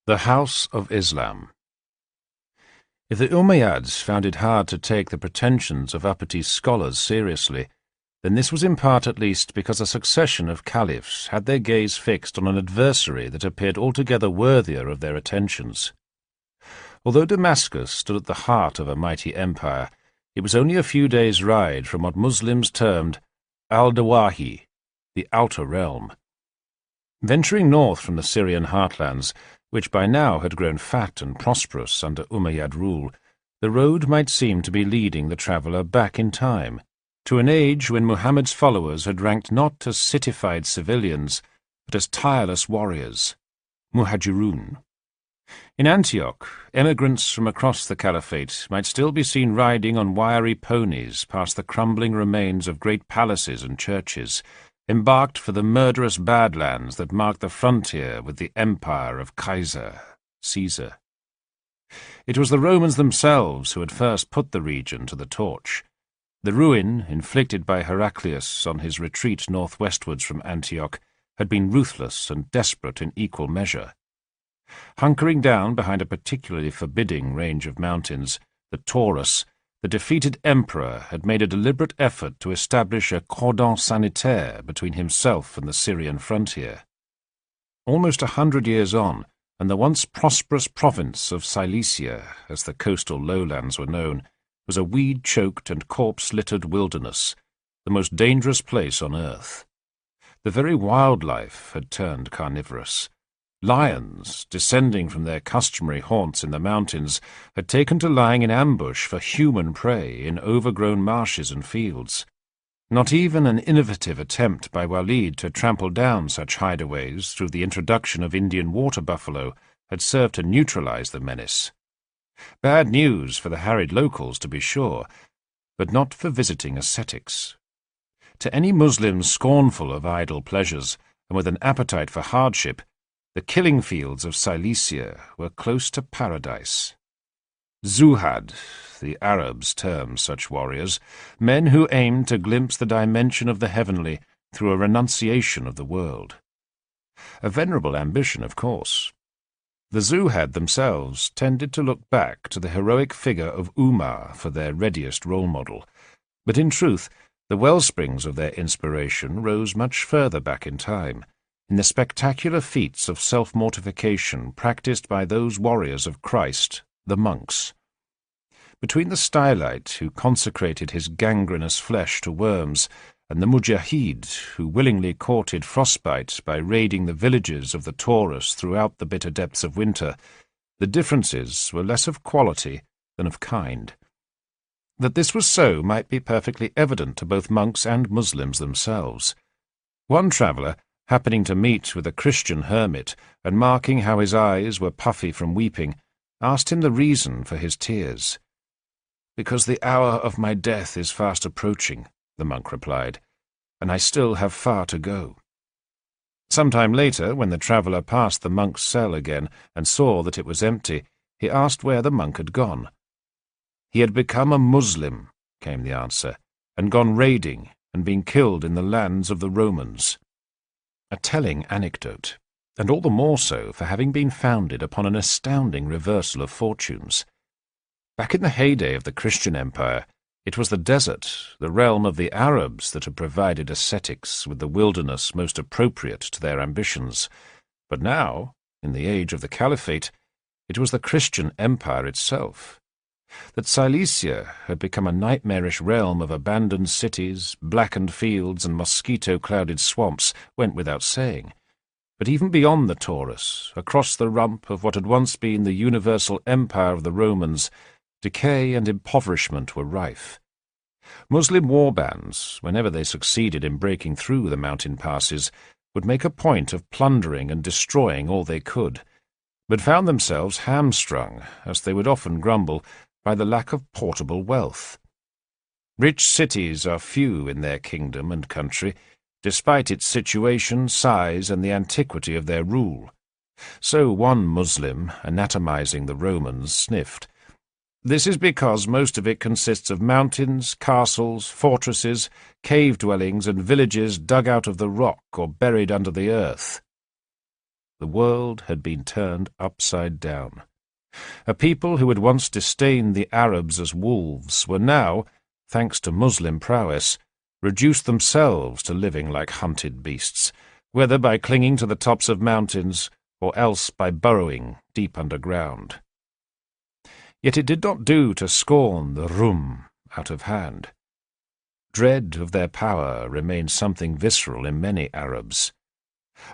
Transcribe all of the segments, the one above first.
The House of Islam. If the Umayyads found it hard to take the pretensions of uppity scholars seriously, then this was in part at least because a succession of caliphs had their gaze fixed on an adversary that appeared altogether worthier of their attentions. Although Damascus stood at the heart of a mighty empire, it was only a few days' ride from what Muslims termed al-Dawahi, the outer realm. Venturing north from the Syrian heartlands, which by now had grown fat and prosperous under Umayyad rule, the road might seem to be leading the traveller back in time, to an age when Muhammad's followers had ranked not as citified civilians, but as tireless warriors, muhajirun. In Antioch, emigrants from across the caliphate might still be seen riding on wiry ponies past the crumbling remains of great palaces and churches, embarked for the murderous badlands that marked the frontier with the empire of Caesar. It was the Romans themselves who had first put the region to the torch. The ruin inflicted by Heraclius on his retreat northwestwards from Antioch had been ruthless and desperate in equal measure. Hunkering down behind a particularly forbidding range of mountains, the Taurus, the defeated emperor had made a deliberate effort to establish a cordon sanitaire between himself and the Syrian frontier. Almost 100 years on, and the once prosperous province of Cilicia, as the coastal lowlands were known, was a weed-choked and corpse-littered wilderness, the most dangerous place on earth. The very wildlife had turned carnivorous. Lions, descending from their customary haunts in the mountains, had taken to lying in ambush for human prey in overgrown marshes and fields. Not even an innovative attempt by Walid to trample down such hideaways through the introduction of Indian water buffalo had served to neutralize the menace. Bad news for the harried locals, to be sure, but not for visiting ascetics. To any Muslim scornful of idle pleasures and with an appetite for hardship, the killing fields of Cilicia were close to paradise. Zuhad, the Arabs term such warriors, men who aimed to glimpse the dimension of the heavenly through a renunciation of the world. A venerable ambition, of course. The Zuhad themselves tended to look back to the heroic figure of Umar for their readiest role model, but in truth the wellsprings of their inspiration rose much further back in time, in the spectacular feats of self-mortification practiced by those warriors of Christ, the monks. Between the stylite who consecrated his gangrenous flesh to worms, and the mujahid who willingly courted frostbite by raiding the villages of the Taurus throughout the bitter depths of winter, the differences were less of quality than of kind. That this was so might be perfectly evident to both monks and Muslims themselves. One traveller, happening to meet with a Christian hermit, and marking how his eyes were puffy from weeping, asked him the reason for his tears. "Because the hour of my death is fast approaching," the monk replied, "and I still have far to go." Some time later, when the traveller passed the monk's cell again and saw that it was empty, he asked where the monk had gone. "He had become a Muslim," came the answer, "and gone raiding and been killed in the lands of the Romans." A telling anecdote, and all the more so for having been founded upon an astounding reversal of fortunes. Back in the heyday of the Christian Empire, it was the desert, the realm of the Arabs, that had provided ascetics with the wilderness most appropriate to their ambitions. But now, in the age of the Caliphate, it was the Christian Empire itself. That Cilicia had become a nightmarish realm of abandoned cities, blackened fields, and mosquito-clouded swamps went without saying. But even beyond the Taurus, across the rump of what had once been the universal empire of the Romans, decay and impoverishment were rife. Muslim war-bands, whenever they succeeded in breaking through the mountain passes, would make a point of plundering and destroying all they could, but found themselves hamstrung, as they would often grumble, by the lack of portable wealth. Rich cities are few in their kingdom and country, despite its situation, size, and the antiquity of their rule. So one Muslim, anatomizing the Romans, sniffed. "This is because most of it consists of mountains, castles, fortresses, cave dwellings, and villages dug out of the rock or buried under the earth." the world had been turned upside down. A people who had once disdained the Arabs as wolves were now, thanks to Muslim prowess, reduced themselves to living like hunted beasts, whether by clinging to the tops of mountains or else by burrowing deep underground. Yet it did not do to scorn the Rum out of hand. Dread of their power remained something visceral in many Arabs.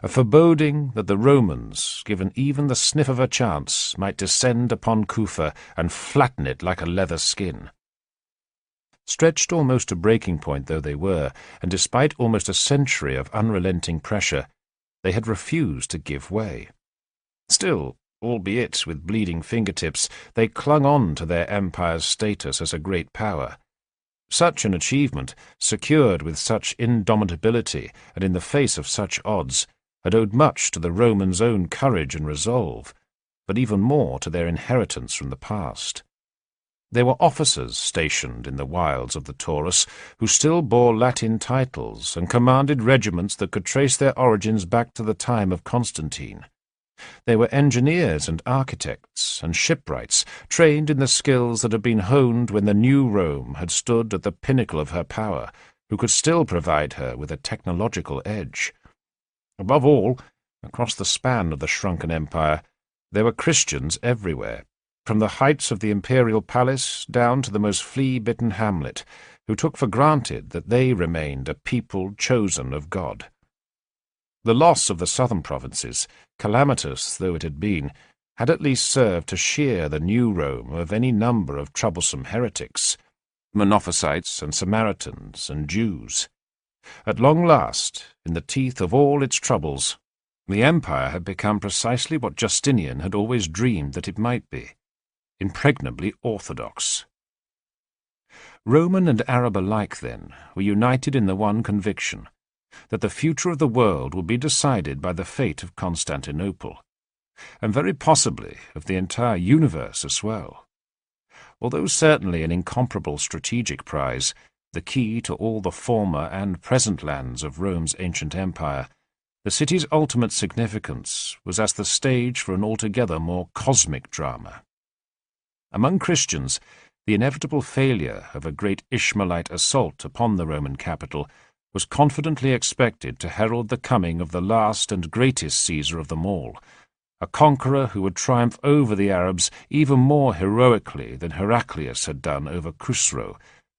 A foreboding that the Romans, given even the sniff of a chance, might descend upon Kufa and flatten it like a leather skin. Stretched almost to breaking point though they were, and despite almost a century of unrelenting pressure, they had refused to give way. Still, albeit with bleeding fingertips, they clung on to their empire's status as a great power. Such an achievement, secured with such indomitability and in the face of such odds, had owed much to the Romans' own courage and resolve, but even more to their inheritance from the past. There were officers stationed in the wilds of the Taurus who still bore Latin titles and commanded regiments that could trace their origins back to the time of Constantine. There were engineers and architects and shipwrights trained in the skills that had been honed when the new Rome had stood at the pinnacle of her power, who could still provide her with a technological edge. Above all, across the span of the shrunken empire, there were Christians everywhere, from the heights of the imperial palace down to the most flea-bitten hamlet, who took for granted that they remained a people chosen of God. The loss of the southern provinces, calamitous though it had been, had at least served to shear the new Rome of any number of troublesome heretics, Monophysites and Samaritans and Jews. At long last, in the teeth of all its troubles, the empire had become precisely what Justinian had always dreamed that it might be, impregnably orthodox. Roman and Arab alike, then, were united in the one conviction, that the future of the world would be decided by the fate of Constantinople, and very possibly of the entire universe as well. Although certainly an incomparable strategic prize, the key to all the former and present lands of Rome's ancient empire, the city's ultimate significance was as the stage for an altogether more cosmic drama. Among Christians, the inevitable failure of a great Ishmaelite assault upon the Roman capital was confidently expected to herald the coming of the last and greatest Caesar of them all, a conqueror who would triumph over the Arabs even more heroically than Heraclius had done over Khusro,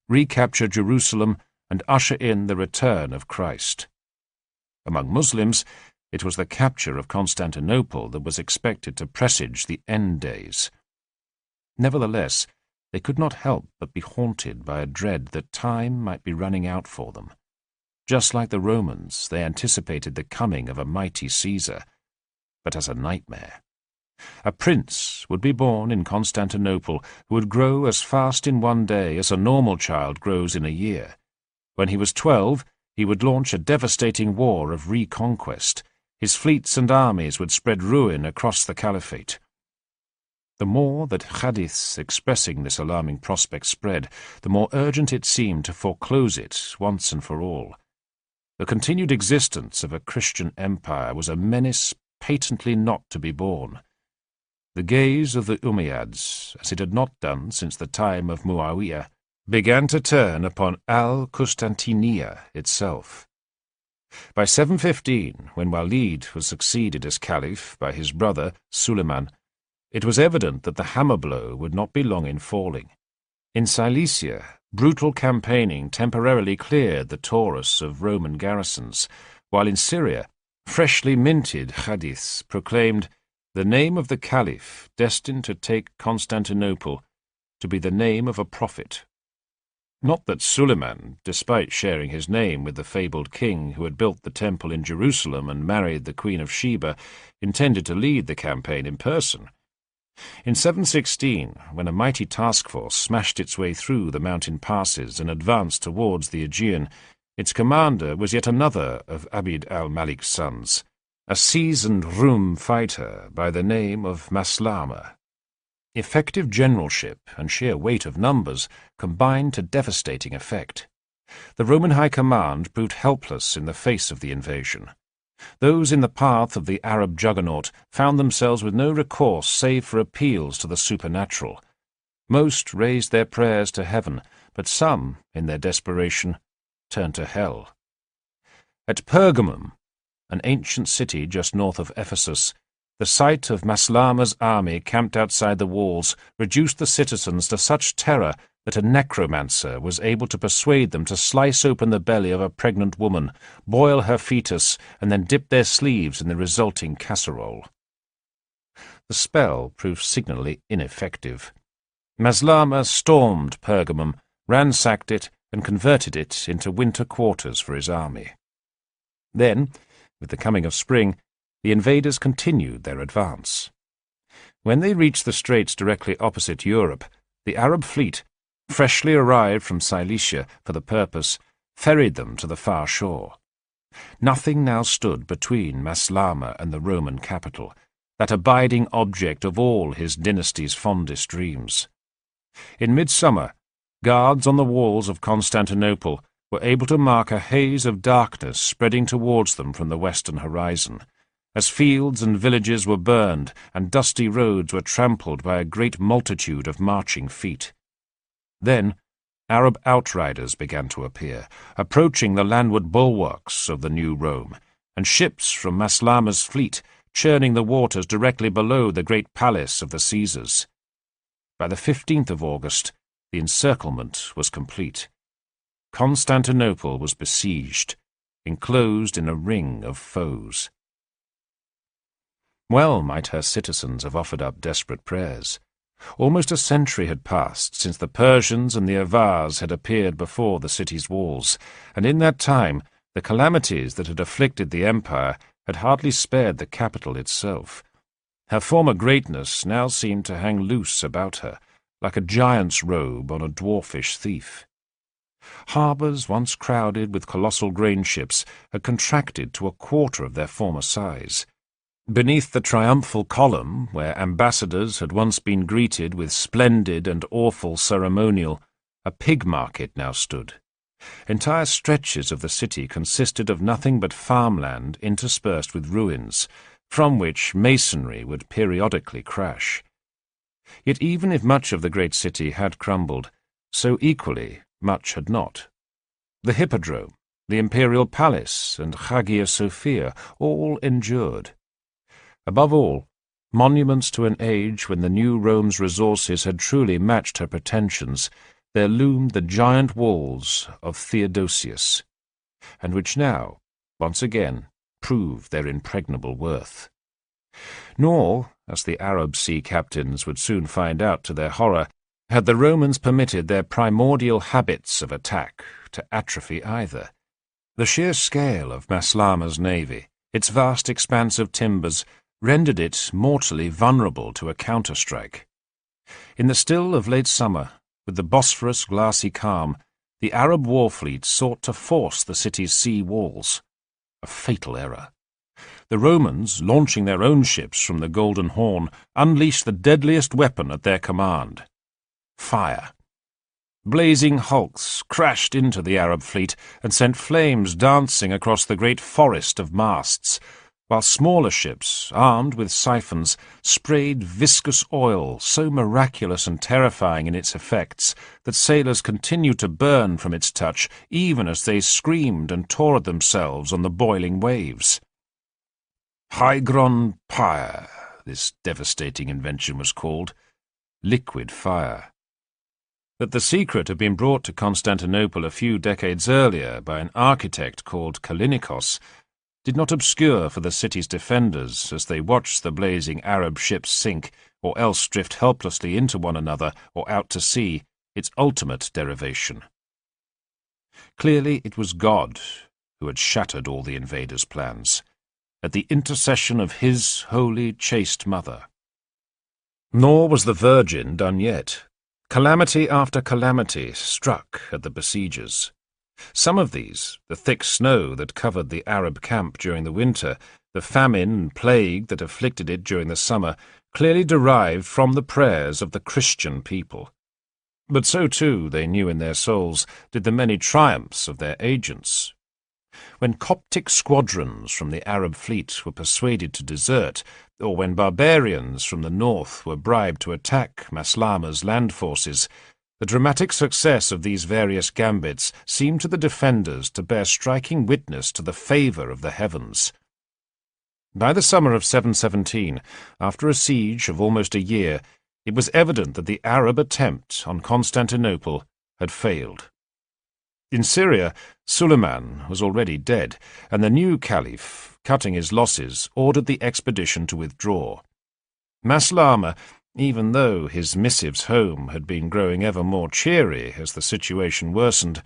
recapture Jerusalem, and usher in the return of Christ. Among Muslims, it was the capture of Constantinople that was expected to presage the end days. Nevertheless, they could not help but be haunted by a dread that time might be running out for them. Just like the Romans, they anticipated the coming of a mighty Caesar, but as a nightmare. A prince would be born in Constantinople who would grow as fast in one day as a normal child grows in a year. When he was 12, he would launch a devastating war of reconquest. His fleets and armies would spread ruin across the caliphate. The more that hadiths expressing this alarming prospect spread, the more urgent it seemed to foreclose it once and for all. The continued existence of a Christian empire was a menace patently not to be borne. The gaze of the Umayyads, as it had not done since the time of Muawiyah, began to turn upon Al-Qustantiniya itself. By 715, when Walid was succeeded as caliph by his brother Suleiman, it was evident that the hammer blow would not be long in falling. In Cilicia, brutal campaigning temporarily cleared the Taurus of Roman garrisons, while in Syria, freshly minted hadiths proclaimed the name of the caliph destined to take Constantinople to be the name of a prophet. Not that Suleiman, despite sharing his name with the fabled king who had built the temple in Jerusalem and married the Queen of Sheba, intended to lead the campaign in person. In 716, when a mighty task force smashed its way through the mountain passes and advanced towards the Aegean, its commander was yet another of Abd al-Malik's sons, a seasoned Rum fighter by the name of Maslama. Effective generalship and sheer weight of numbers combined to devastating effect. The Roman high command proved helpless in the face of the invasion. Those in the path of the Arab juggernaut found themselves with no recourse save for appeals to the supernatural. Most raised their prayers to heaven, but some, in their desperation, turned to hell. At Pergamum, an ancient city just north of Ephesus, the sight of Maslama's army camped outside the walls reduced the citizens to such terror that a necromancer was able to persuade them to slice open the belly of a pregnant woman, boil her fetus, and then dip their sleeves in the resulting casserole. The spell proved signally ineffective. Maslama stormed Pergamum, ransacked it, and converted it into winter quarters for his army. Then, with the coming of spring, the invaders continued their advance. When they reached the straits directly opposite Europe, the Arab fleet, freshly arrived from Cilicia for the purpose, ferried them to the far shore. Nothing now stood between Maslama and the Roman capital, that abiding object of all his dynasty's fondest dreams. In midsummer, guards on the walls of Constantinople were able to mark a haze of darkness spreading towards them from the western horizon, as fields and villages were burned and dusty roads were trampled by a great multitude of marching feet. Then Arab outriders began to appear, approaching the landward bulwarks of the new Rome, and ships from Maslama's fleet churning the waters directly below the great palace of the Caesars. By the 15th of August, the encirclement was complete. Constantinople was besieged, enclosed in a ring of foes. Well might her citizens have offered up desperate prayers. Almost a century had passed since the Persians and the Avars had appeared before the city's walls, and in that time the calamities that had afflicted the empire had hardly spared the capital itself. Her former greatness now seemed to hang loose about her, like a giant's robe on a dwarfish thief. Harbours, once crowded with colossal grain ships, had contracted to a quarter of their former size. Beneath the triumphal column, where ambassadors had once been greeted with splendid and awful ceremonial, a pig market now stood. Entire stretches of the city consisted of nothing but farmland interspersed with ruins, from which masonry would periodically crash. Yet even if much of the great city had crumbled, so equally much had not. The Hippodrome, the Imperial Palace, and Hagia Sophia all endured. Above all, monuments to an age when the new Rome's resources had truly matched her pretensions, there loomed the giant walls of Theodosius, and which now, once again, proved their impregnable worth. Nor, as the Arab sea captains would soon find out to their horror, had the Romans permitted their primordial habits of attack to atrophy either. The sheer scale of Maslama's navy, its vast expanse of timbers, rendered it mortally vulnerable to a counterstrike. In the still of late summer, with the Bosphorus glassy calm, the Arab war fleet sought to force the city's sea walls. A fatal error. The Romans, launching their own ships from the Golden Horn, unleashed the deadliest weapon at their command: fire. Blazing hulks crashed into the Arab fleet and sent flames dancing across the great forest of masts, while smaller ships, armed with siphons, sprayed viscous oil so miraculous and terrifying in its effects that sailors continued to burn from its touch even as they screamed and tore at themselves on the boiling waves. Hygron pyre, this devastating invention was called, liquid fire. That the secret had been brought to Constantinople a few decades earlier by an architect called Kallinikos did not obscure for the city's defenders as they watched the blazing Arab ships sink or else drift helplessly into one another or out to sea, its ultimate derivation. Clearly it was God who had shattered all the invaders' plans, at the intercession of his holy, chaste mother. Nor was the Virgin done yet. Calamity after calamity struck at the besiegers. Some of these, the thick snow that covered the Arab camp during the winter, the famine and plague that afflicted it during the summer, clearly derived from the prayers of the Christian people. But so too, they knew in their souls, did the many triumphs of their agents. When Coptic squadrons from the Arab fleet were persuaded to desert, or when barbarians from the north were bribed to attack Maslama's land forces, the dramatic success of these various gambits seemed to the defenders to bear striking witness to the favour of the heavens. By the summer of 717, after a siege of almost a year, it was evident that the Arab attempt on Constantinople had failed. In Syria, Suleiman was already dead, and the new caliph, cutting his losses, ordered the expedition to withdraw. Maslama, even though his missives home had been growing ever more cheery as the situation worsened,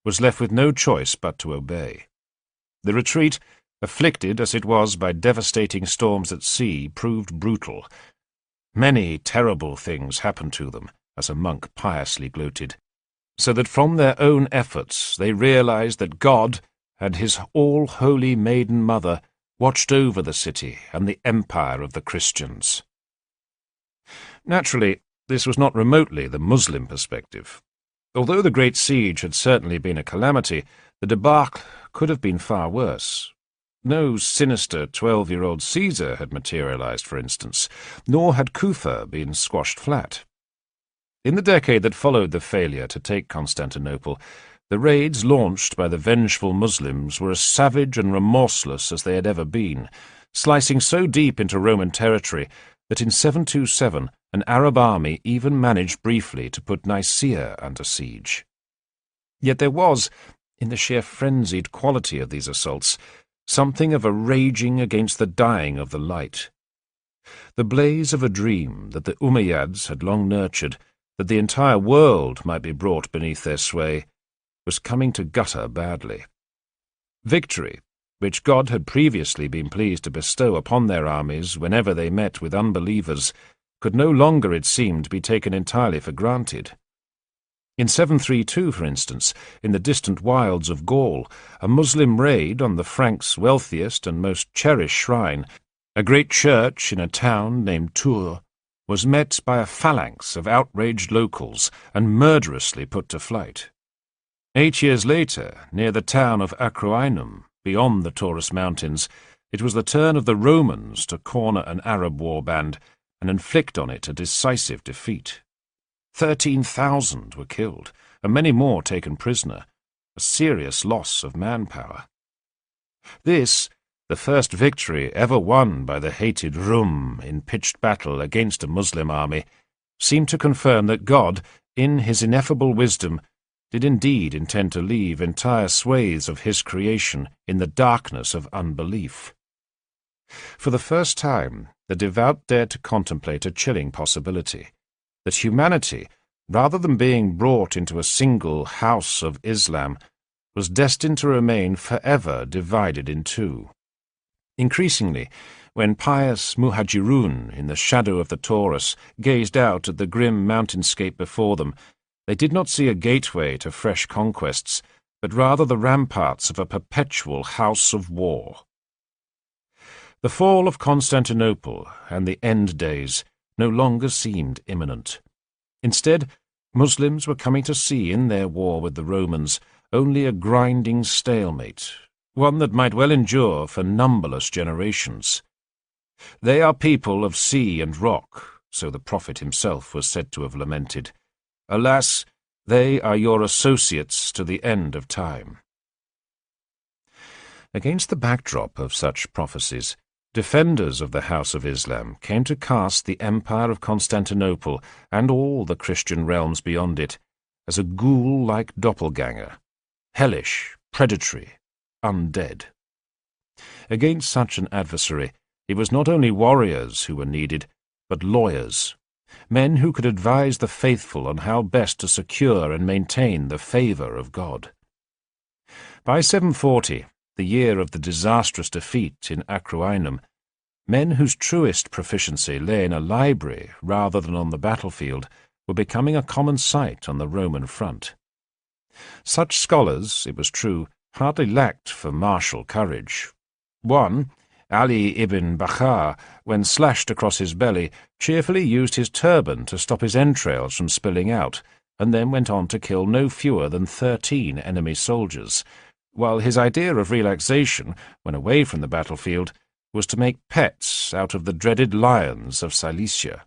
was left with no choice but to obey. The retreat, afflicted as it was by devastating storms at sea, proved brutal. Many terrible things happened to them, as a monk piously gloated, so that from their own efforts they realized that God and his all-holy maiden mother watched over the city and the empire of the Christians. Naturally, this was not remotely the Muslim perspective. Although the Great Siege had certainly been a calamity, the debacle could have been far worse. No sinister 12-year-old Caesar had materialized, for instance, nor had Kufa been squashed flat. In the decade that followed the failure to take Constantinople, the raids launched by the vengeful Muslims were as savage and remorseless as they had ever been, slicing so deep into Roman territory that in 727 an Arab army even managed briefly to put Nicaea under siege. Yet there was, in the sheer frenzied quality of these assaults, something of a raging against the dying of the light. The blaze of a dream that the Umayyads had long nurtured, that the entire world might be brought beneath their sway, was coming to gutter badly. Victory, which God had previously been pleased to bestow upon their armies whenever they met with unbelievers, could no longer, it seemed, be taken entirely for granted. In 732, for instance, in the distant wilds of Gaul, a Muslim raid on the Franks' wealthiest and most cherished shrine, a great church in a town named Tours, was met by a phalanx of outraged locals and murderously put to flight. 8 years later, near the town of Acroinum, beyond the Taurus Mountains, it was the turn of the Romans to corner an Arab warband and inflict on it a decisive defeat. 13,000 were killed, and many more taken prisoner, a serious loss of manpower. This, the first victory ever won by the hated Rum in pitched battle against a Muslim army, seemed to confirm that God, in his ineffable wisdom, did indeed intend to leave entire swathes of his creation in the darkness of unbelief. For the first time, the devout dared to contemplate a chilling possibility, that humanity, rather than being brought into a single house of Islam, was destined to remain forever divided in two. Increasingly, when pious muhajirun in the shadow of the Taurus gazed out at the grim mountainscape before them, they did not see a gateway to fresh conquests, but rather the ramparts of a perpetual house of war. The fall of Constantinople and the end days no longer seemed imminent. Instead, Muslims were coming to see in their war with the Romans only a grinding stalemate, one that might well endure for numberless generations. They are people of sea and rock, so the prophet himself was said to have lamented. Alas, they are your associates to the end of time. Against the backdrop of such prophecies, defenders of the House of Islam came to cast the Empire of Constantinople and all the Christian realms beyond it as a ghoul-like doppelganger, hellish, predatory, undead. Against such an adversary, it was not only warriors who were needed, but lawyers, men who could advise the faithful on how best to secure and maintain the favour of God. By 740, the year of the disastrous defeat in Acroinum, men whose truest proficiency lay in a library rather than on the battlefield were becoming a common sight on the Roman front. Such scholars, it was true, hardly lacked for martial courage. One, Ali ibn Bakhar, when slashed across his belly, cheerfully used his turban to stop his entrails from spilling out, and then went on to kill no fewer than 13 enemy soldiers, while his idea of relaxation, when away from the battlefield, was to make pets out of the dreaded lions of Cilicia.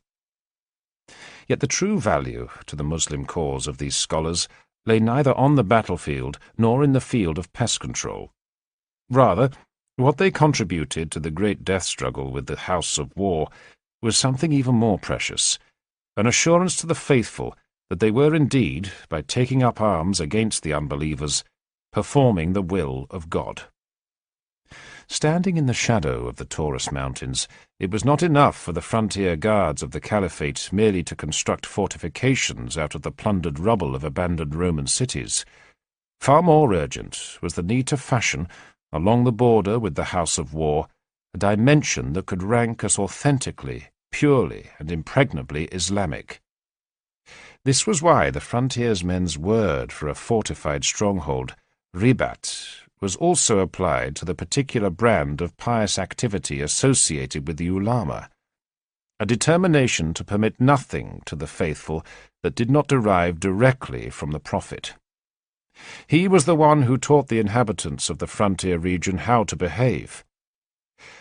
Yet the true value to the Muslim cause of these scholars lay neither on the battlefield nor in the field of pest control. Rather, what they contributed to the great death struggle with the House of War was something even more precious, an assurance to the faithful that they were indeed, by taking up arms against the unbelievers, performing the will of God. Standing in the shadow of the Taurus Mountains, it was not enough for the frontier guards of the Caliphate merely to construct fortifications out of the plundered rubble of abandoned Roman cities. Far more urgent was the need to fashion, along the border with the House of War, a dimension that could rank as authentically, purely, and impregnably Islamic. This was why the frontiersmen's word for a fortified stronghold, ribat, was also applied to the particular brand of pious activity associated with the ulama, a determination to permit nothing to the faithful that did not derive directly from the Prophet. He was the one who taught the inhabitants of the frontier region how to behave.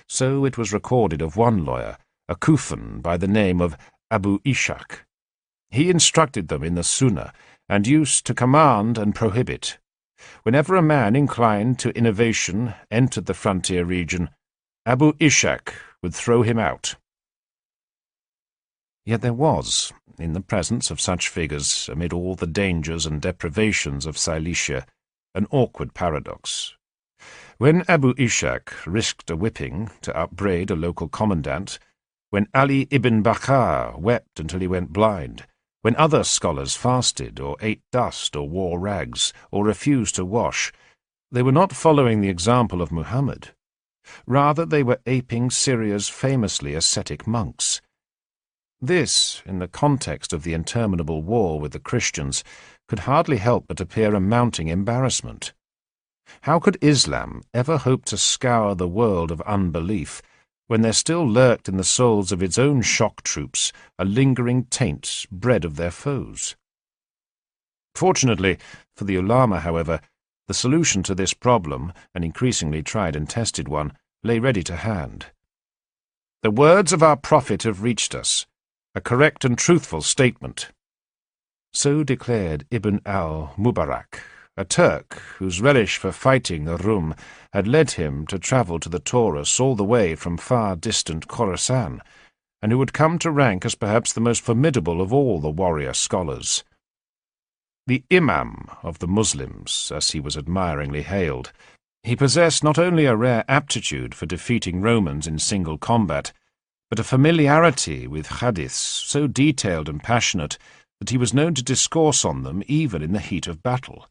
So it was recorded of one lawyer, a Kufan by the name of Abu Ishaq. He instructed them in the Sunnah and used to command and prohibit. Whenever a man inclined to innovation entered the frontier region, Abu Ishaq would throw him out. Yet there was, in the presence of such figures, amid all the dangers and deprivations of Cilicia, an awkward paradox. When Abu Ishaq risked a whipping to upbraid a local commandant, when Ali ibn Bakr wept until he went blind, when other scholars fasted or ate dust or wore rags or refused to wash, they were not following the example of Muhammad. Rather, they were aping Syria's famously ascetic monks. This, in the context of the interminable war with the Christians, could hardly help but appear a mounting embarrassment. How could Islam ever hope to scour the world of unbelief when there still lurked in the souls of its own shock troops a lingering taint bred of their foes? Fortunately for the ulama, however, the solution to this problem, an increasingly tried and tested one, lay ready to hand. The words of our prophet have reached us, a correct and truthful statement. So declared Ibn al-Mubarak, a Turk whose relish for fighting the Rum had led him to travel to the Taurus all the way from far-distant Khorasan, and who would come to rank as perhaps the most formidable of all the warrior scholars. The Imam of the Muslims, as he was admiringly hailed, he possessed not only a rare aptitude for defeating Romans in single combat, but a familiarity with hadiths so detailed and passionate that he was known to discourse on them even in the heat of battle.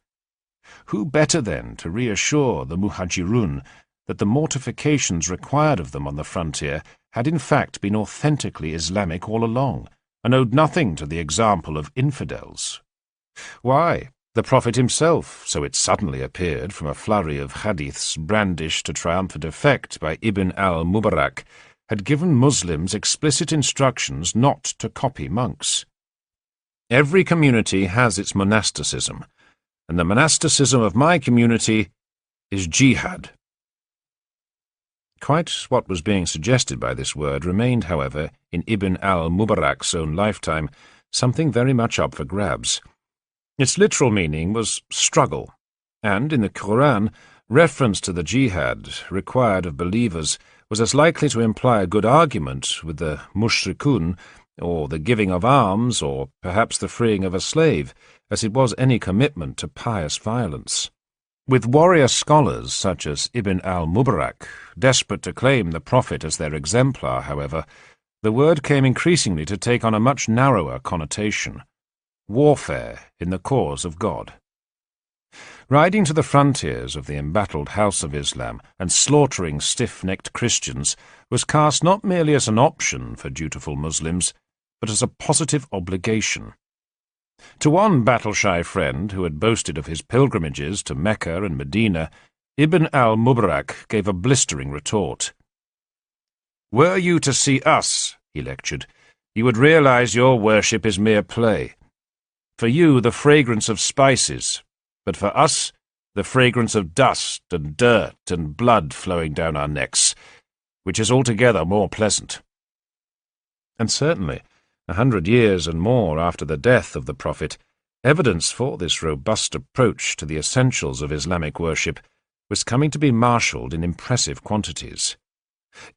Who better, then, to reassure the Muhajirun that the mortifications required of them on the frontier had in fact been authentically Islamic all along, and owed nothing to the example of infidels? Why, the Prophet himself, so it suddenly appeared from a flurry of hadiths brandished to triumphant effect by Ibn al-Mubarak, had given Muslims explicit instructions not to copy monks. Every community has its monasticism, and the monasticism of my community is jihad. Quite what was being suggested by this word remained, however, in Ibn al-Mubarak's own lifetime, something very much up for grabs. Its literal meaning was struggle, and in the Quran, reference to the jihad required of believers was as likely to imply a good argument with the mushrikun, or the giving of alms, or perhaps the freeing of a slave, as it was any commitment to pious violence. With warrior scholars such as Ibn al-Mubarak, desperate to claim the Prophet as their exemplar, however, the word came increasingly to take on a much narrower connotation: warfare in the cause of God. Riding to the frontiers of the embattled House of Islam and slaughtering stiff-necked Christians was cast not merely as an option for dutiful Muslims, but as a positive obligation. To one battle-shy friend who had boasted of his pilgrimages to Mecca and Medina, Ibn al-Mubarak gave a blistering retort. "Were you to see us," he lectured, "you would realize your worship is mere play. For you, the fragrance of spices, but for us, the fragrance of dust and dirt and blood flowing down our necks, which is altogether more pleasant. And certainly, 100 years and more after the death of the Prophet, evidence for this robust approach to the essentials of Islamic worship was coming to be marshalled in impressive quantities.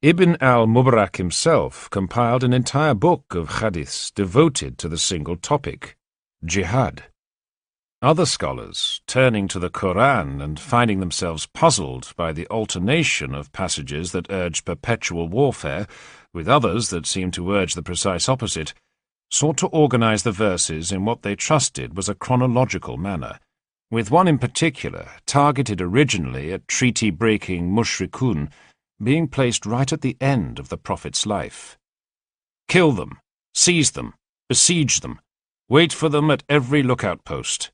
Ibn al-Mubarak himself compiled an entire book of hadiths devoted to the single topic, jihad. Other scholars, turning to the Quran and finding themselves puzzled by the alternation of passages that urge perpetual warfare, with others that seemed to urge the precise opposite, sought to organize the verses in what they trusted was a chronological manner, with one in particular, targeted originally at treaty-breaking mushrikun, being placed right at the end of the Prophet's life. Kill them, seize them, besiege them, wait for them at every lookout post.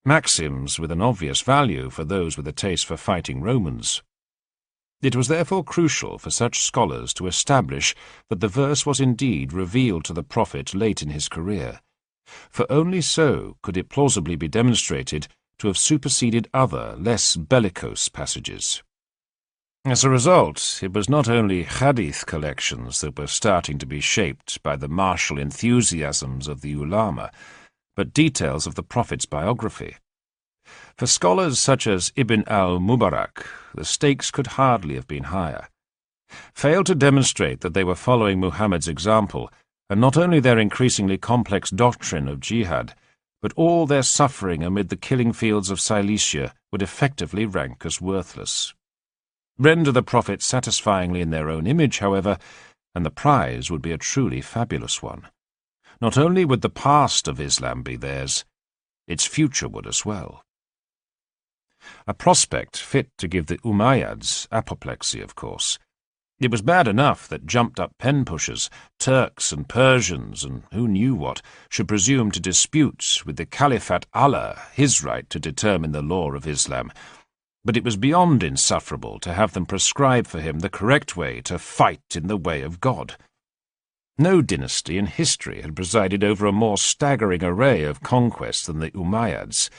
Maxims with an obvious value for those with a taste for fighting Romans. It was therefore crucial for such scholars to establish that the verse was indeed revealed to the Prophet late in his career, for only so could it plausibly be demonstrated to have superseded other, less bellicose passages. As a result, it was not only hadith collections that were starting to be shaped by the martial enthusiasms of the ulama, but details of the Prophet's biography. For scholars such as Ibn al-Mubarak, the stakes could hardly have been higher. Fail to demonstrate that they were following Muhammad's example, and not only their increasingly complex doctrine of jihad, but all their suffering amid the killing fields of Cilicia would effectively rank as worthless. Render the Prophet satisfyingly in their own image, however, and the prize would be a truly fabulous one. Not only would the past of Islam be theirs, its future would as well. A prospect fit to give the Umayyads apoplexy, of course. It was bad enough that jumped-up pen-pushers, Turks and Persians and who knew what, should presume to dispute with the Caliphate Allah his right to determine the law of Islam, but it was beyond insufferable to have them prescribe for him the correct way to fight in the way of God. No dynasty in history had presided over a more staggering array of conquests than the Umayyads.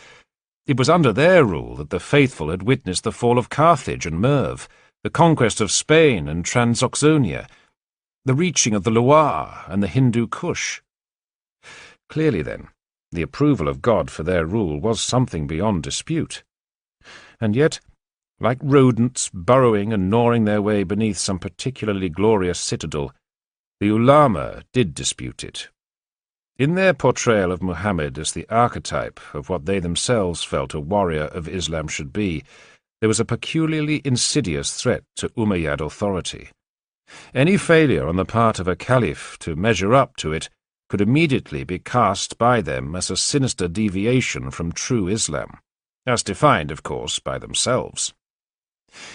It was under their rule that the faithful had witnessed the fall of Carthage and Merv, the conquest of Spain and Transoxania, the reaching of the Loire and the Hindu Kush. Clearly, then, the approval of God for their rule was something beyond dispute. And yet, like rodents burrowing and gnawing their way beneath some particularly glorious citadel, the ulama did dispute it. In their portrayal of Muhammad as the archetype of what they themselves felt a warrior of Islam should be, there was a peculiarly insidious threat to Umayyad authority. Any failure on the part of a caliph to measure up to it could immediately be cast by them as a sinister deviation from true Islam, as defined, of course, by themselves.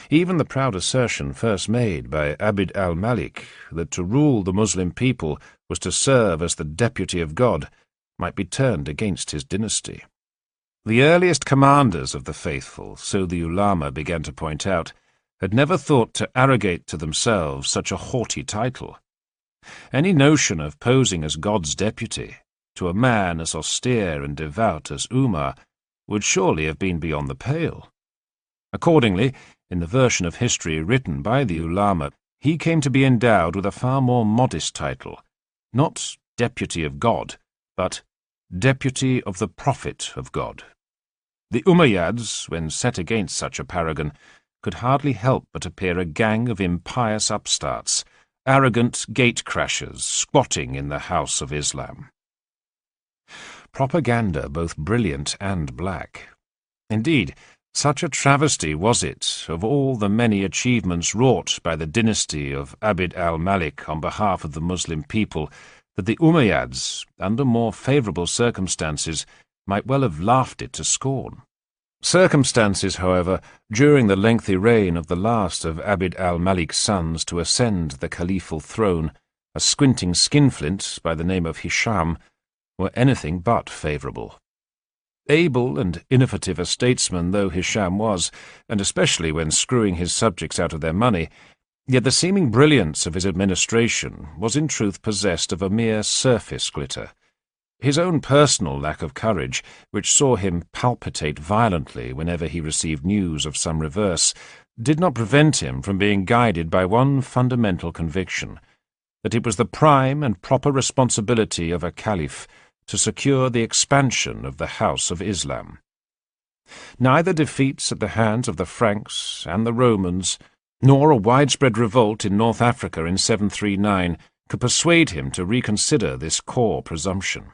Even the proud assertion first made by Abd al-Malik that to rule the Muslim people was to serve as the deputy of God might be turned against his dynasty. The earliest commanders of the faithful, so the ulama began to point out, had never thought to arrogate to themselves such a haughty title. Any notion of posing as God's deputy to a man as austere and devout as Umar would surely have been beyond the pale. Accordingly, in the version of history written by the ulama, he came to be endowed with a far more modest title, not Deputy of God, but Deputy of the Prophet of God. The Umayyads, when set against such a paragon, could hardly help but appear a gang of impious upstarts, arrogant gate-crashers squatting in the house of Islam. Propaganda both brilliant and black. Indeed, such a travesty was it of all the many achievements wrought by the dynasty of Abd al-Malik on behalf of the Muslim people that the Umayyads, under more favourable circumstances, might well have laughed it to scorn. Circumstances, however, during the lengthy reign of the last of Abd al-Malik's sons to ascend the caliphal throne, a squinting skinflint by the name of Hisham, were anything but favourable. Able and innovative a statesman though Hisham was, and especially when screwing his subjects out of their money, yet the seeming brilliance of his administration was in truth possessed of a mere surface glitter. His own personal lack of courage, which saw him palpitate violently whenever he received news of some reverse, did not prevent him from being guided by one fundamental conviction, that it was the prime and proper responsibility of a caliph to secure the expansion of the House of Islam. Neither defeats at the hands of the Franks and the Romans, nor a widespread revolt in North Africa in 739 could persuade him to reconsider this core presumption.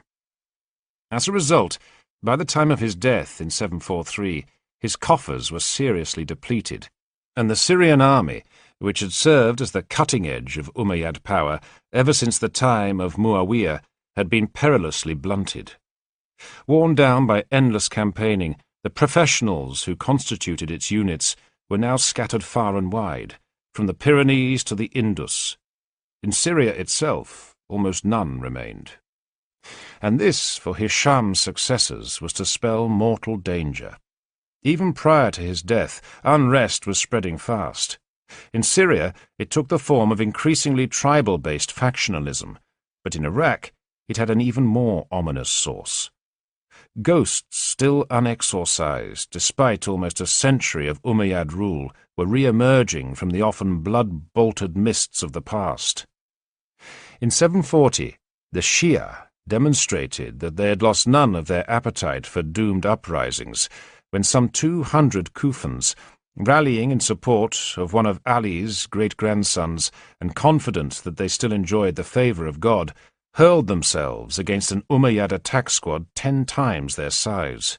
As a result, by the time of his death in 743, his coffers were seriously depleted, and the Syrian army, which had served as the cutting edge of Umayyad power ever since the time of Muawiyah, had been perilously blunted. Worn down by endless campaigning, the professionals who constituted its units were now scattered far and wide, from the Pyrenees to the Indus. In Syria itself, almost none remained. And this, for Hisham's successors, was to spell mortal danger. Even prior to his death, unrest was spreading fast. In Syria, it took the form of increasingly tribal-based factionalism, but in Iraq, it had an even more ominous source. Ghosts still unexorcised, despite almost a century of Umayyad rule, were re-emerging from the often blood-bolted mists of the past. In 740, the Shia demonstrated that they had lost none of their appetite for doomed uprisings, when some 200 Kufans, rallying in support of one of Ali's great-grandsons and confident that they still enjoyed the favour of God, hurled themselves against an Umayyad attack squad 10 times their size.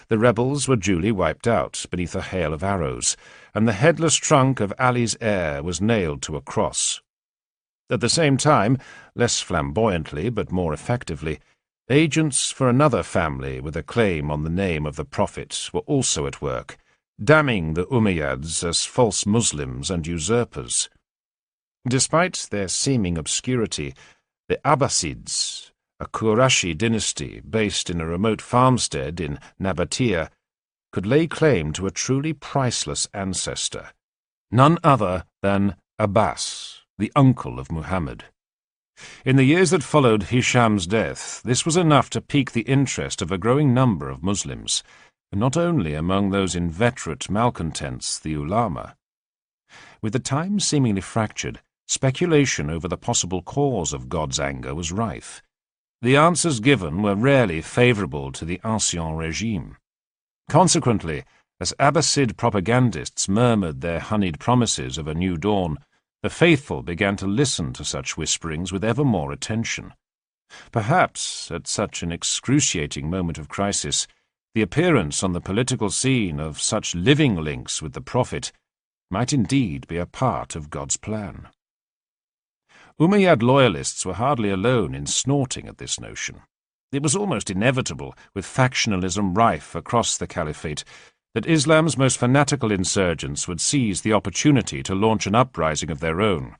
The rebels were duly wiped out beneath a hail of arrows, and the headless trunk of Ali's heir was nailed to a cross. At the same time, less flamboyantly but more effectively, agents for another family with a claim on the name of the Prophet were also at work, damning the Umayyads as false Muslims and usurpers. Despite their seeming obscurity, the Abbasids, a Qurashi dynasty based in a remote farmstead in Nabatea, could lay claim to a truly priceless ancestor, none other than Abbas, the uncle of Muhammad. In the years that followed Hisham's death, this was enough to pique the interest of a growing number of Muslims, and not only among those inveterate malcontents, the ulama. With the times seemingly fractured, speculation over the possible cause of God's anger was rife. The answers given were rarely favourable to the ancien regime. Consequently, as Abbasid propagandists murmured their honeyed promises of a new dawn, the faithful began to listen to such whisperings with ever more attention. Perhaps, at such an excruciating moment of crisis, the appearance on the political scene of such living links with the Prophet might indeed be a part of God's plan. Umayyad loyalists were hardly alone in snorting at this notion. It was almost inevitable, with factionalism rife across the caliphate, that Islam's most fanatical insurgents would seize the opportunity to launch an uprising of their own.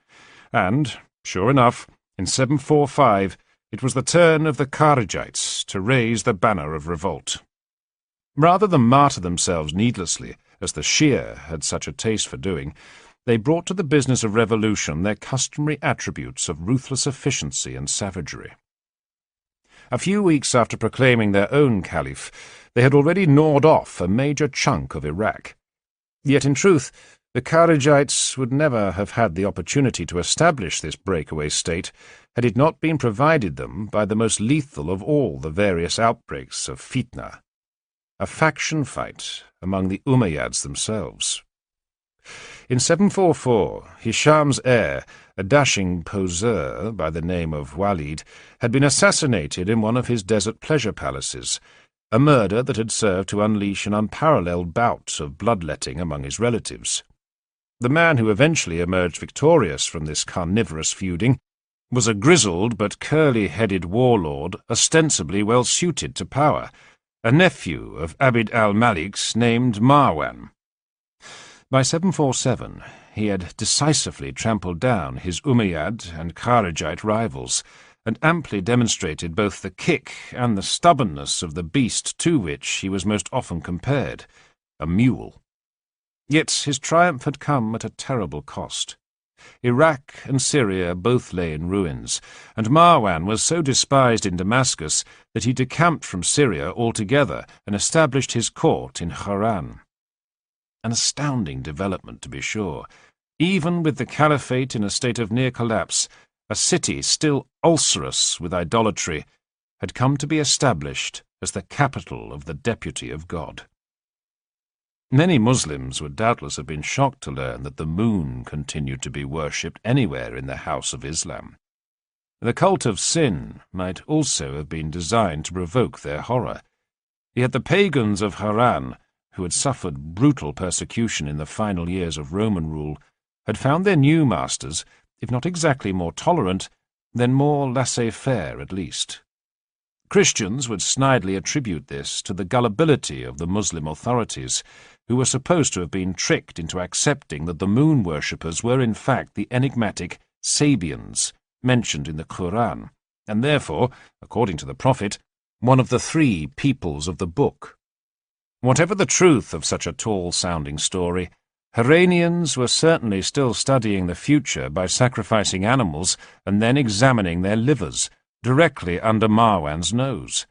And, sure enough, in 745, it was the turn of the Kharijites to raise the banner of revolt. Rather than martyr themselves needlessly, as the Shia had such a taste for doing, they brought to the business of revolution their customary attributes of ruthless efficiency and savagery. A few weeks after proclaiming their own caliph, they had already gnawed off a major chunk of Iraq. Yet in truth, the Kharijites would never have had the opportunity to establish this breakaway state had it not been provided them by the most lethal of all the various outbreaks of fitna, a faction fight among the Umayyads themselves. In 744, Hisham's heir, a dashing poseur by the name of Walid, had been assassinated in one of his desert pleasure palaces, a murder that had served to unleash an unparalleled bout of bloodletting among his relatives. The man who eventually emerged victorious from this carnivorous feuding was a grizzled but curly-headed warlord ostensibly well-suited to power, a nephew of Abd al-Malik's named Marwan. By 747, he had decisively trampled down his Umayyad and Kharijite rivals, and amply demonstrated both the kick and the stubbornness of the beast to which he was most often compared, a mule. Yet his triumph had come at a terrible cost. Iraq and Syria both lay in ruins, and Marwan was so despised in Damascus that he decamped from Syria altogether and established his court in Harran. An astounding development, to be sure. Even with the caliphate in a state of near collapse, a city still ulcerous with idolatry had come to be established as the capital of the Deputy of God. Many Muslims would doubtless have been shocked to learn that the moon continued to be worshipped anywhere in the house of Islam. The cult of sin might also have been designed to provoke their horror. Yet the pagans of Harran, who had suffered brutal persecution in the final years of Roman rule, had found their new masters, if not exactly more tolerant, then more laissez-faire at least. Christians would snidely attribute this to the gullibility of the Muslim authorities, who were supposed to have been tricked into accepting that the moon worshippers were in fact the enigmatic Sabians mentioned in the Quran, and therefore, according to the Prophet, one of the three peoples of the book. Whatever the truth of such a tall-sounding story, Harranians were certainly still studying the future by sacrificing animals and then examining their livers, directly under Marwan's nose.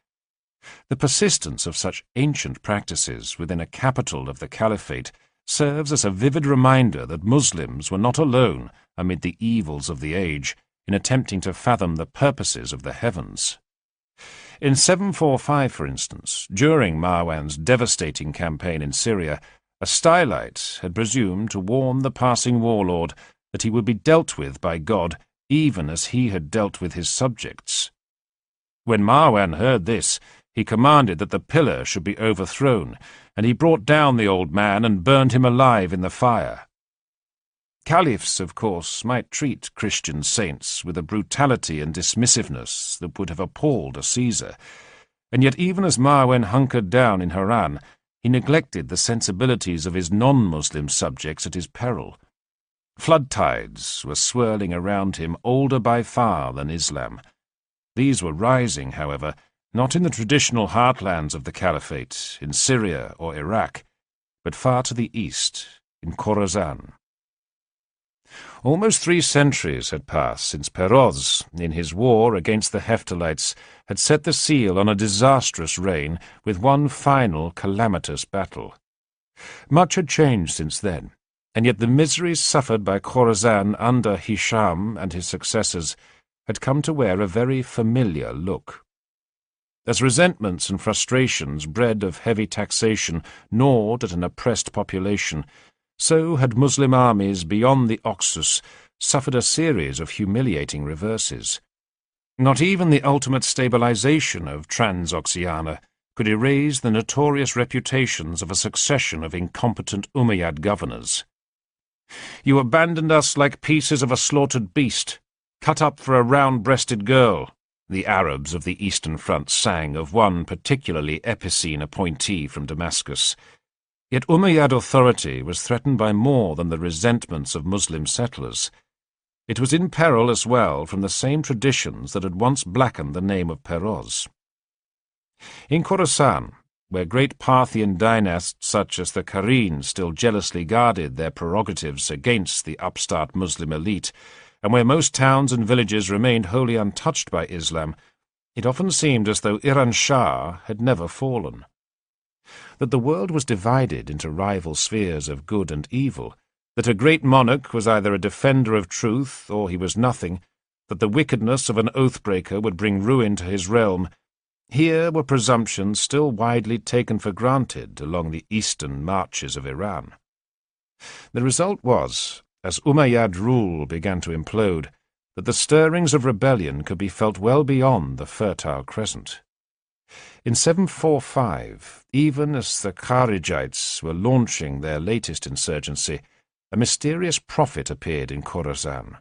The persistence of such ancient practices within a capital of the caliphate serves as a vivid reminder that Muslims were not alone amid the evils of the age in attempting to fathom the purposes of the heavens. In 745, for instance, during Marwan's devastating campaign in Syria, a stylite had presumed to warn the passing warlord that he would be dealt with by God even as he had dealt with his subjects. When Marwan heard this, he commanded that the pillar should be overthrown, and he brought down the old man and burned him alive in the fire. Caliphs, of course, might treat Christian saints with a brutality and dismissiveness that would have appalled a Caesar, and yet even as Marwan hunkered down in Harran, he neglected the sensibilities of his non-Muslim subjects at his peril. Flood tides were swirling around him older by far than Islam. These were rising, however, not in the traditional heartlands of the Caliphate, in Syria or Iraq, but far to the east, in Khorasan. Almost 3 centuries had passed since Peroz, in his war against the Hephthalites, had set the seal on a disastrous reign with one final calamitous battle. Much had changed since then, and yet the miseries suffered by Khorasan under Hisham and his successors had come to wear a very familiar look. As resentments and frustrations bred of heavy taxation gnawed at an oppressed population, so had Muslim armies beyond the Oxus suffered a series of humiliating reverses. Not even the ultimate stabilization of Transoxiana could erase the notorious reputations of a succession of incompetent Umayyad governors. "You abandoned us like pieces of a slaughtered beast, cut up for a round-breasted girl," the Arabs of the Eastern Front sang of one particularly epicene appointee from Damascus. Yet Umayyad authority was threatened by more than the resentments of Muslim settlers. It was in peril as well from the same traditions that had once blackened the name of Peroz. In Khorasan, where great Parthian dynasts such as the Kareen still jealously guarded their prerogatives against the upstart Muslim elite, and where most towns and villages remained wholly untouched by Islam, it often seemed as though Iran Shah had never fallen. That the world was divided into rival spheres of good and evil, that a great monarch was either a defender of truth or he was nothing, that the wickedness of an oath-breaker would bring ruin to his realm, here were presumptions still widely taken for granted along the eastern marches of Iran. The result was, as Umayyad rule began to implode, that the stirrings of rebellion could be felt well beyond the Fertile Crescent. In 745, even as the Kharijites were launching their latest insurgency, a mysterious prophet appeared in Khorasan.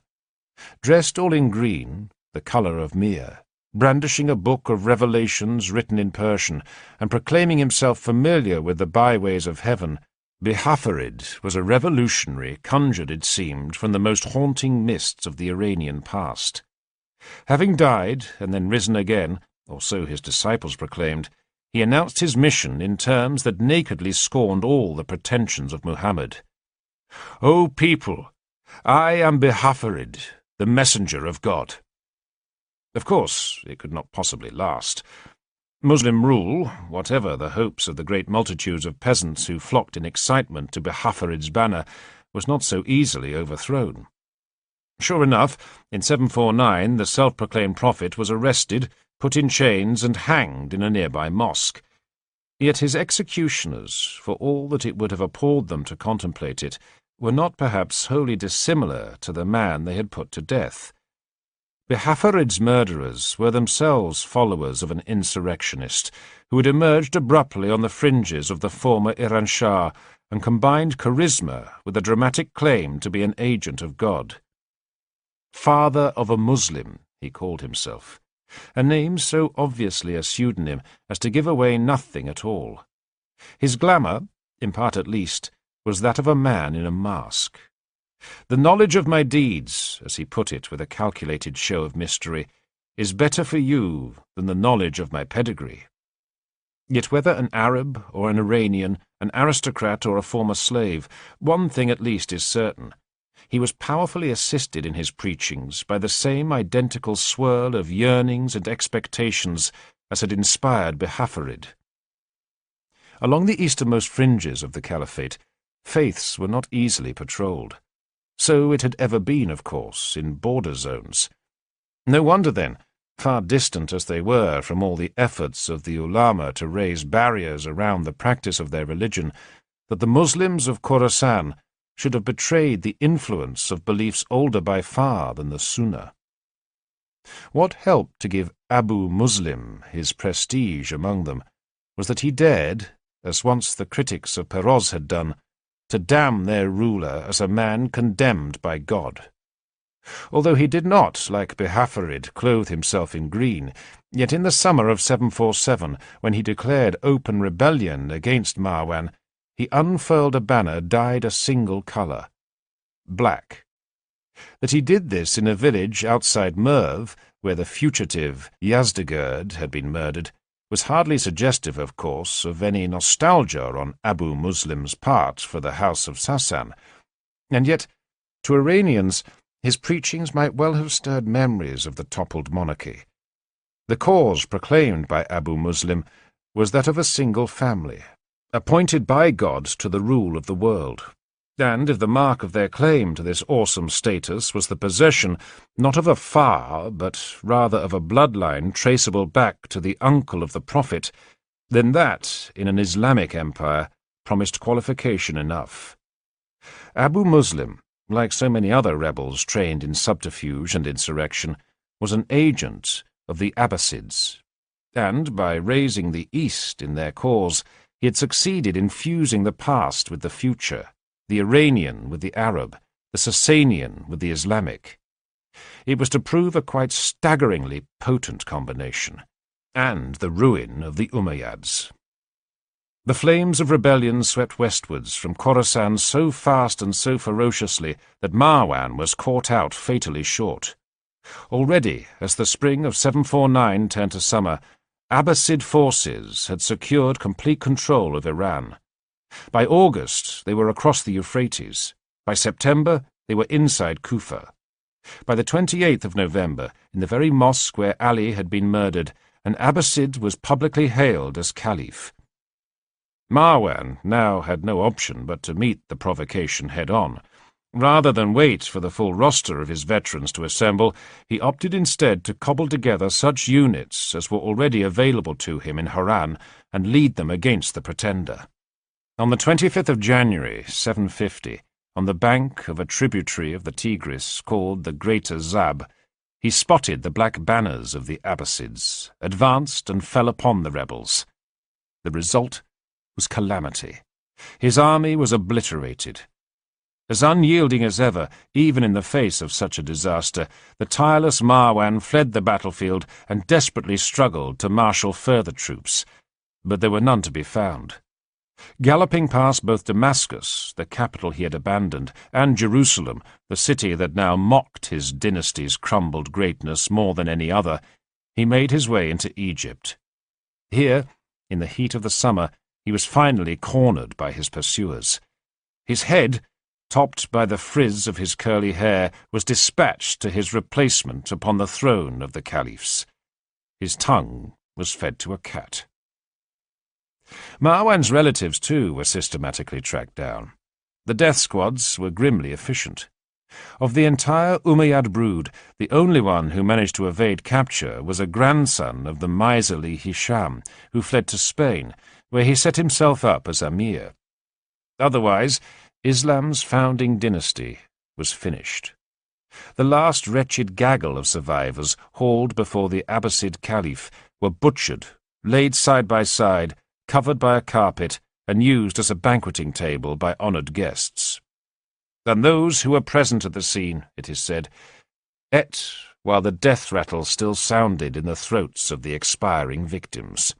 Dressed all in green, the colour of Mir, brandishing a book of revelations written in Persian, and proclaiming himself familiar with the byways of heaven, Behafarid was a revolutionary conjured, it seemed, from the most haunting mists of the Iranian past. Having died and then risen again, or so his disciples proclaimed, he announced his mission in terms that nakedly scorned all the pretensions of Muhammad. "O people, I am Behafarid, the messenger of God. Of course, it could not possibly last. Muslim rule, whatever the hopes of the great multitudes of peasants who flocked in excitement to Behafarid's banner, was not so easily overthrown. Sure enough, in 749 the self-proclaimed prophet was arrested, put in chains, and hanged in a nearby mosque. Yet his executioners, for all that it would have appalled them to contemplate it, were not perhaps wholly dissimilar to the man they had put to death. Behafarid's murderers were themselves followers of an insurrectionist who had emerged abruptly on the fringes of the former Iran Shah and combined charisma with a dramatic claim to be an agent of God. Father of a Muslim, he called himself, a name so obviously a pseudonym as to give away nothing at all. His glamour, in part at least, was that of a man in a mask. The knowledge of my deeds, as he put it with a calculated show of mystery, is better for you than the knowledge of my pedigree. Yet whether an Arab or an Iranian, an aristocrat or a former slave, one thing at least is certain. He was powerfully assisted in his preachings by the same identical swirl of yearnings and expectations as had inspired Behafarid. Along the easternmost fringes of the caliphate, faiths were not easily patrolled. So it had ever been, of course, in border zones. No wonder, then, far distant as they were from all the efforts of the ulama to raise barriers around the practice of their religion, that the Muslims of Khorasan should have betrayed the influence of beliefs older by far than the Sunnah. What helped to give Abu Muslim his prestige among them was that he dared, as once the critics of Peroz had done, to damn their ruler as a man condemned by God. Although he did not, like Behafarid, clothe himself in green, yet in the summer of 747, when he declared open rebellion against Marwan, he unfurled a banner dyed a single colour, black. That he did this in a village outside Merv, where the fugitive Yazdegerd had been murdered, was hardly suggestive, of course, of any nostalgia on Abu Muslim's part for the House of Sassan. And yet, to Iranians, his preachings might well have stirred memories of the toppled monarchy. The cause proclaimed by Abu Muslim was that of a single family, appointed by God to the rule of the world. And if the mark of their claim to this awesome status was the possession not of a far, but rather of a bloodline traceable back to the uncle of the Prophet, then that, in an Islamic empire, promised qualification enough. Abu Muslim, like so many other rebels trained in subterfuge and insurrection, was an agent of the Abbasids, and by raising the East in their cause, he had succeeded in fusing the past with the future, the Iranian with the Arab, the Sasanian with the Islamic. It was to prove a quite staggeringly potent combination, and the ruin of the Umayyads. The flames of rebellion swept westwards from Khorasan so fast and so ferociously that Marwan was caught out fatally short. Already, as the spring of 749 turned to summer, Abbasid forces had secured complete control of Iran. By August, they were across the Euphrates. By September, they were inside Kufa. By the 28th of November, in the very mosque where Ali had been murdered, an Abbasid was publicly hailed as Caliph. Marwan now had no option but to meet the provocation head-on. Rather than wait for the full roster of his veterans to assemble, he opted instead to cobble together such units as were already available to him in Haran and lead them against the pretender. On the 25th of January, 750, on the bank of a tributary of the Tigris called the Greater Zab, he spotted the black banners of the Abbasids, advanced and fell upon the rebels. The result was calamity. His army was obliterated. As unyielding as ever, even in the face of such a disaster, the tireless Marwan fled the battlefield and desperately struggled to marshal further troops, but there were none to be found. Galloping past both Damascus, the capital he had abandoned, and Jerusalem, the city that now mocked his dynasty's crumbled greatness more than any other, he made his way into Egypt. Here, in the heat of the summer, he was finally cornered by his pursuers. His head, topped by the frizz of his curly hair, was dispatched to his replacement upon the throne of the caliphs. His tongue was fed to a cat. Marwan's relatives, too, were systematically tracked down. The death squads were grimly efficient. Of the entire Umayyad brood, the only one who managed to evade capture was a grandson of the miserly Hisham, who fled to Spain, where he set himself up as Amir. Otherwise, Islam's founding dynasty was finished. The last wretched gaggle of survivors hauled before the Abbasid caliph were butchered, laid side by side, covered by a carpet, and used as a banqueting table by honoured guests. And those who were present at the scene, it is said, ate while the death rattle still sounded in the throats of the expiring victims.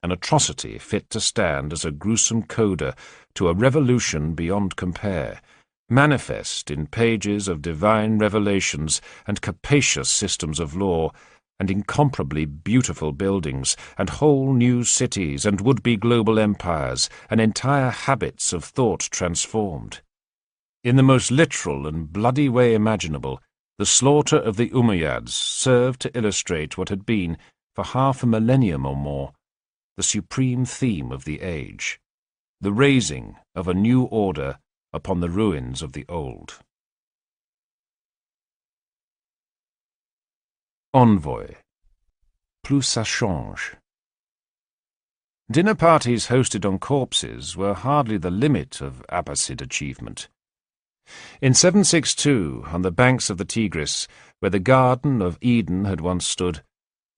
An atrocity fit to stand as a gruesome coda to a revolution beyond compare, manifest in pages of divine revelations and capacious systems of law, and incomparably beautiful buildings, and whole new cities and would-be global empires, and entire habits of thought transformed. In the most literal and bloody way imaginable, the slaughter of the Umayyads served to illustrate what had been, for half a millennium or more, the supreme theme of the age, the raising of a new order upon the ruins of the old. Envoy. Plus ça change. Dinner parties hosted on corpses were hardly the limit of Abbasid achievement. In 762, on the banks of the Tigris, where the Garden of Eden had once stood,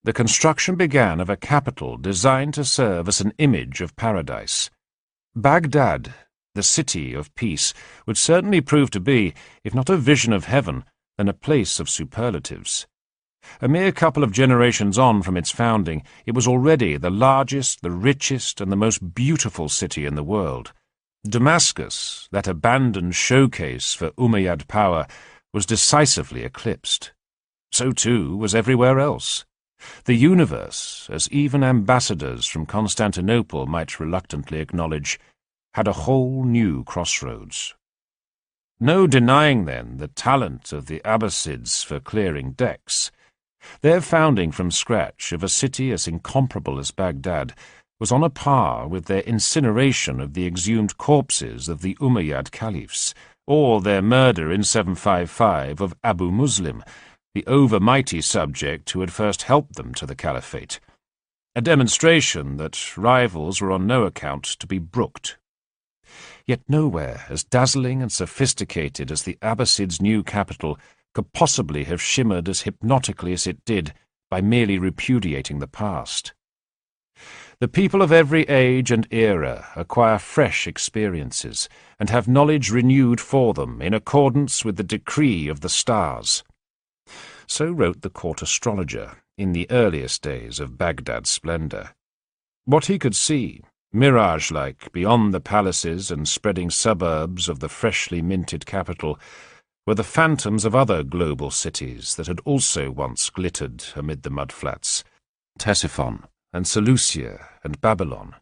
the construction began of a capital designed to serve as an image of paradise. Baghdad, the city of peace, would certainly prove to be, if not a vision of heaven, then a place of superlatives. A mere couple of generations on from its founding, it was already the largest, the richest, and the most beautiful city in the world. Damascus, that abandoned showcase for Umayyad power, was decisively eclipsed. So too was everywhere else. The universe, as even ambassadors from Constantinople might reluctantly acknowledge, had a whole new crossroads. No denying, then, the talent of the Abbasids for clearing decks. Their founding from scratch of a city as incomparable as Baghdad was on a par with their incineration of the exhumed corpses of the Umayyad caliphs, or their murder in 755 of Abu Muslim, the overmighty subject who had first helped them to the caliphate, a demonstration that rivals were on no account to be brooked. Yet nowhere as dazzling and sophisticated as the Abbasids' new capital could possibly have shimmered as hypnotically as it did by merely repudiating the past. The people of every age and era acquire fresh experiences and have knowledge renewed for them in accordance with the decree of the stars. So wrote the court astrologer in the earliest days of Baghdad's splendour. What he could see, mirage-like, beyond the palaces and spreading suburbs of the freshly minted capital, were the phantoms of other global cities that had also once glittered amid the mudflats, Ctesiphon and Seleucia and Babylon.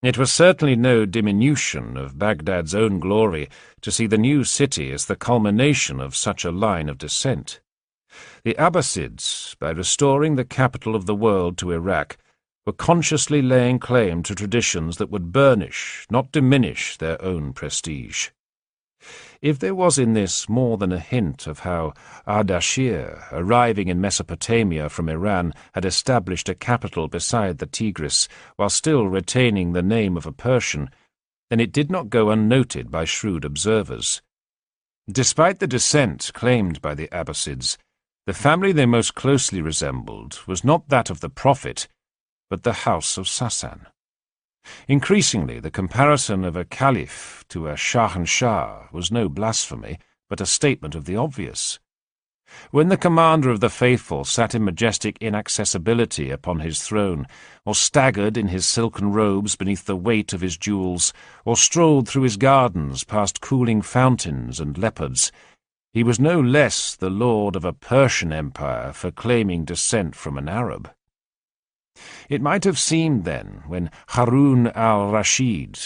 It was certainly no diminution of Baghdad's own glory to see the new city as the culmination of such a line of descent. The Abbasids, by restoring the capital of the world to Iraq, were consciously laying claim to traditions that would burnish, not diminish, their own prestige. If there was in this more than a hint of how Ardashir, arriving in Mesopotamia from Iran, had established a capital beside the Tigris, while still retaining the name of a Persian, then it did not go unnoted by shrewd observers. Despite the descent claimed by the Abbasids, the family they most closely resembled was not that of the Prophet, but the House of Sassan. Increasingly, the comparison of a caliph to a shahanshah was no blasphemy, but a statement of the obvious. When the commander of the faithful sat in majestic inaccessibility upon his throne, or staggered in his silken robes beneath the weight of his jewels, or strolled through his gardens past cooling fountains and leopards, he was no less the lord of a Persian empire for claiming descent from an Arab. It might have seemed then, when Harun al-Rashid,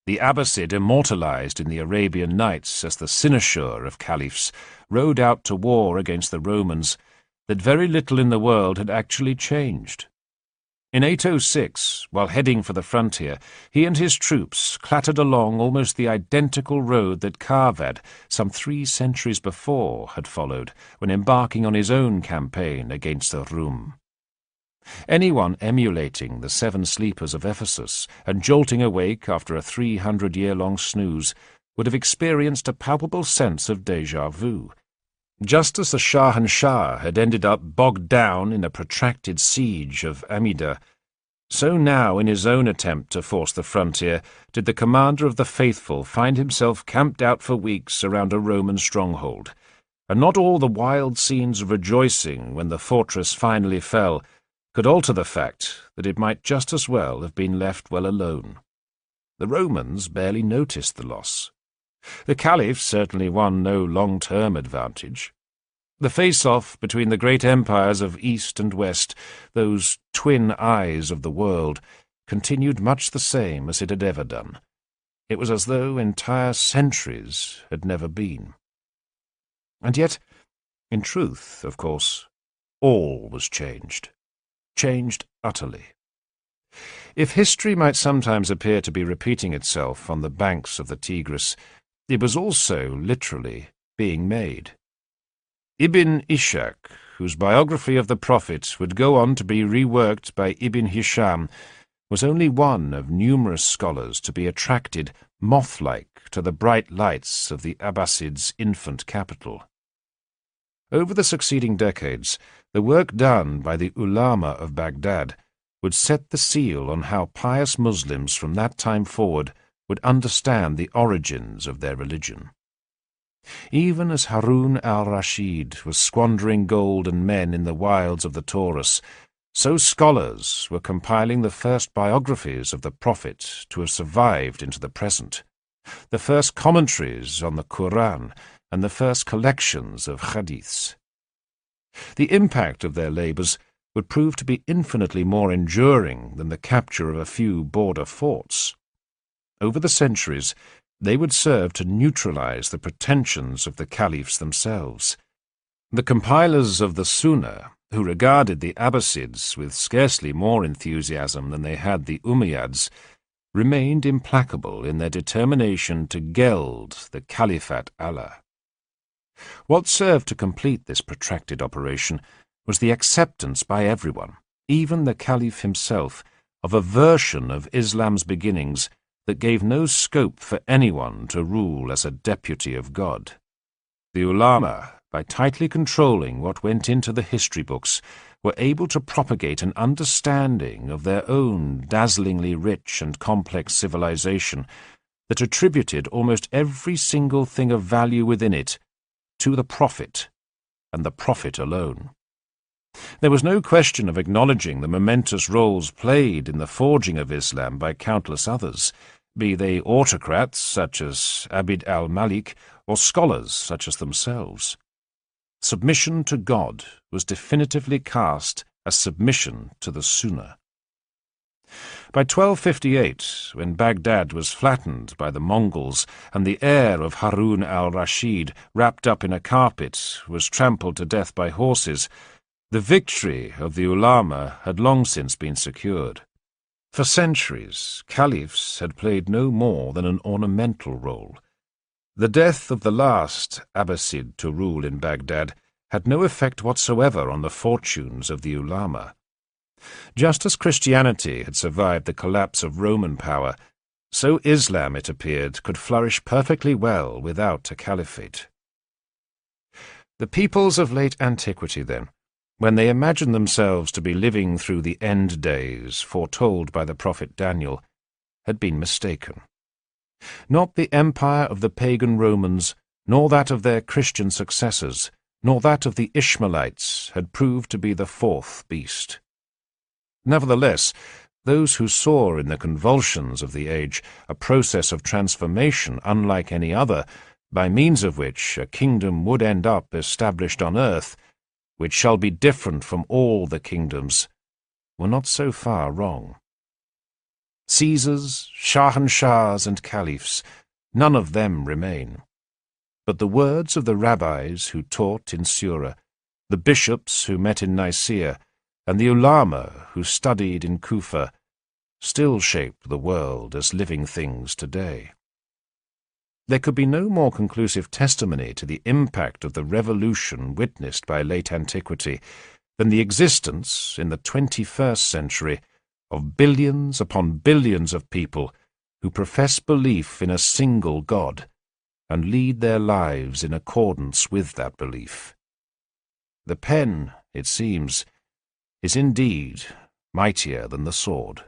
The Abbasid, immortalized in the Arabian Nights as the cynosure of caliphs, rode out to war against the Romans, that very little in the world had actually changed. In 806, while heading for the frontier, he and his troops clattered along almost the identical road that Karvad, some 3 centuries before, had followed when embarking on his own campaign against the Rum. Anyone emulating the 7 sleepers of Ephesus and jolting awake after a 300-year-long snooze would have experienced a palpable sense of déjà vu. Just as the Shahanshah had ended up bogged down in a protracted siege of Amida, so now in his own attempt to force the frontier did the commander of the faithful find himself camped out for weeks around a Roman stronghold, and not all the wild scenes of rejoicing when the fortress finally fell could alter the fact that it might just as well have been left well alone. The Romans barely noticed the loss. The Caliph certainly won no long-term advantage. The face-off between the great empires of East and West, those twin eyes of the world, continued much the same as it had ever done. It was as though entire centuries had never been. And yet, in truth, of course, all was changed. Changed utterly. If history might sometimes appear to be repeating itself on the banks of the Tigris, it was also, literally, being made. Ibn Ishaq, whose biography of the Prophet would go on to be reworked by Ibn Hisham, was only one of numerous scholars to be attracted, moth-like, to the bright lights of the Abbasids' infant capital. Over the succeeding decades, the work done by the ulama of Baghdad would set the seal on how pious Muslims from that time forward would understand the origins of their religion. Even as Harun al-Rashid was squandering gold and men in the wilds of the Taurus, so scholars were compiling the first biographies of the Prophet to have survived into the present, the first commentaries on the Quran, and the first collections of hadiths. The impact of their labours would prove to be infinitely more enduring than the capture of a few border forts. Over the centuries, they would serve to neutralize the pretensions of the caliphs themselves. The compilers of the Sunnah, who regarded the Abbasids with scarcely more enthusiasm than they had the Umayyads, remained implacable in their determination to geld the Caliphate Allah. What served to complete this protracted operation was the acceptance by everyone, even the Caliph himself, of a version of Islam's beginnings that gave no scope for anyone to rule as a deputy of God. The ulama, by tightly controlling what went into the history books, were able to propagate an understanding of their own dazzlingly rich and complex civilization that attributed almost every single thing of value within it to the Prophet, and the Prophet alone. There was no question of acknowledging the momentous roles played in the forging of Islam by countless others, be they autocrats such as Abd al-Malik or scholars such as themselves. Submission to God was definitively cast as submission to the Sunnah. By 1258, when Baghdad was flattened by the Mongols and the heir of Harun al-Rashid, wrapped up in a carpet, was trampled to death by horses, the victory of the ulama had long since been secured. For centuries, caliphs had played no more than an ornamental role. The death of the last Abbasid to rule in Baghdad had no effect whatsoever on the fortunes of the ulama. Just as Christianity had survived the collapse of Roman power, so Islam, it appeared, could flourish perfectly well without a caliphate. The peoples of late antiquity, then, when they imagined themselves to be living through the end days foretold by the prophet Daniel, had been mistaken. Not the empire of the pagan Romans, nor that of their Christian successors, nor that of the Ishmaelites had proved to be the fourth beast. Nevertheless, those who saw in the convulsions of the age a process of transformation unlike any other, by means of which a kingdom would end up established on earth, which shall be different from all the kingdoms, were not so far wrong. Caesars, Shahanshahs, and Caliphs, none of them remain. But the words of the rabbis who taught in Sura, the bishops who met in Nicaea, and the ulama who studied in Kufa, still shape the world as living things today. There could be no more conclusive testimony to the impact of the revolution witnessed by late antiquity than the existence, in the 21st century, of billions upon billions of people who profess belief in a single God and lead their lives in accordance with that belief. The pen, it seems, is indeed mightier than the sword.